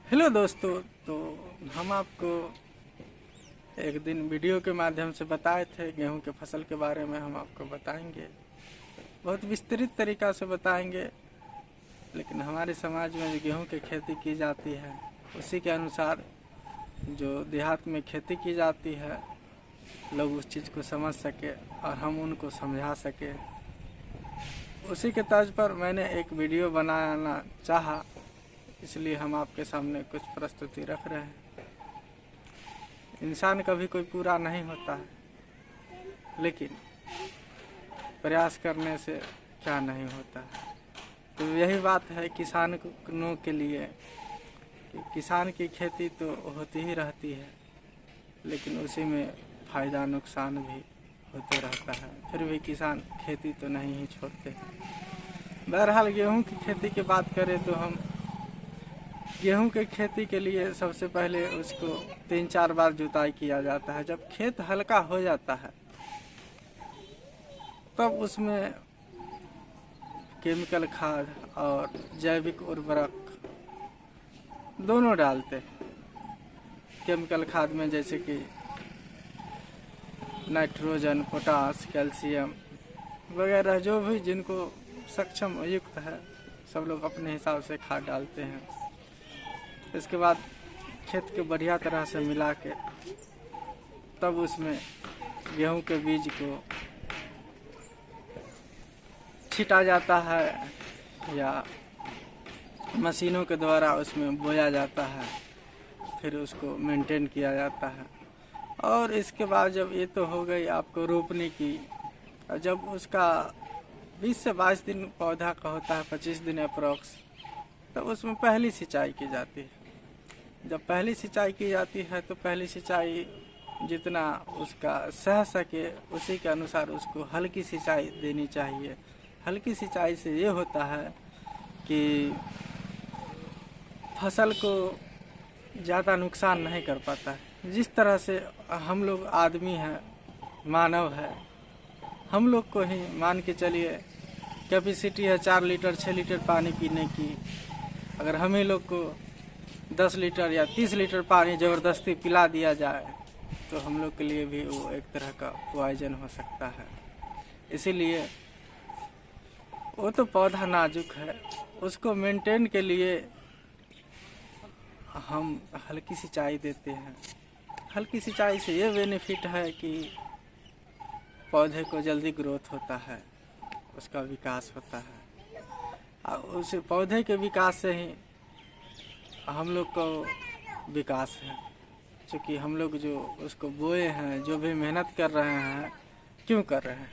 Hello दोस्तों। तो हम आपको एक दिन वीडियो के माध्यम से बताए थे गेहूं के फसल के बारे में। हम आपको बताएंगे, बहुत विस्तृत तरीका से बताएंगे। लेकिन हमारे समाज में जो गेहूं की खेती की जाती है उसी के अनुसार जो देहात में खेती की जाती है लोग उस चीज़ को समझ सके और हम उनको समझा सके। उसी के तर्ज पर मैंने एक वीडियो बनाना चाहा, इसलिए हम आपके सामने कुछ प्रस्तुति रख रहे हैं। इंसान कभी कोई पूरा नहीं होता है, लेकिन प्रयास करने से क्या नहीं होता है। तो यही बात है किसानों के लिए कि किसान की खेती तो होती ही रहती है, लेकिन उसी में फ़ायदा नुकसान भी होते रहता है। फिर भी किसान खेती तो नहीं ही छोड़ते हैं। बहरहाल गेहूं की खेती की बात करें तो हम गेहूं के खेती के लिए सबसे पहले उसको 3-4 बार जुताई किया जाता है। जब खेत हल्का हो जाता है तब उसमें केमिकल खाद और जैविक उर्वरक दोनों डालते हैं। केमिकल खाद में जैसे कि नाइट्रोजन, पोटास, कैल्शियम वगैरह जो भी जिनको सक्षम युक्त है सब लोग अपने हिसाब से खाद डालते हैं। इसके बाद खेत के बढ़िया तरह से मिला के तब उसमें गेहूं के बीज को छीटा जाता है या मशीनों के द्वारा उसमें बोया जाता है। फिर उसको मेंटेन किया जाता है। और इसके बाद जब ये तो हो गई आपको रोपने की, जब उसका 20 से 22 दिन पौधा का होता है, 25 दिन अप्रॉक्स, तब उसमें पहली सिंचाई की जाती है। जब पहली सिंचाई की जाती है तो पहली सिंचाई जितना उसका सह सके उसी के अनुसार उसको हल्की सिंचाई देनी चाहिए। हल्की सिंचाई से ये होता है कि फसल को ज़्यादा नुकसान नहीं कर पाता है। जिस तरह से हम लोग आदमी हैं, मानव है, हम लोग को ही मान के चलिए कैपेसिटी है 4 लीटर 6 लीटर पानी पीने की। अगर हम ही लोग को 10 लीटर या 30 लीटर पानी ज़बरदस्ती पिला दिया जाए तो हम लोग के लिए भी वो एक तरह का पॉइजन हो सकता है। इसीलिए वो तो पौधा नाजुक है, उसको मेंटेन के लिए हम हल्की सिंचाई देते हैं। हल्की सिंचाई से ये बेनिफिट है कि पौधे को जल्दी ग्रोथ होता है, उसका विकास होता है। और उस पौधे के विकास से ही हम लोग को विकास है। क्योंकि हम लोग जो उसको बोए हैं, जो भी मेहनत कर रहे हैं, क्यों कर रहे हैं?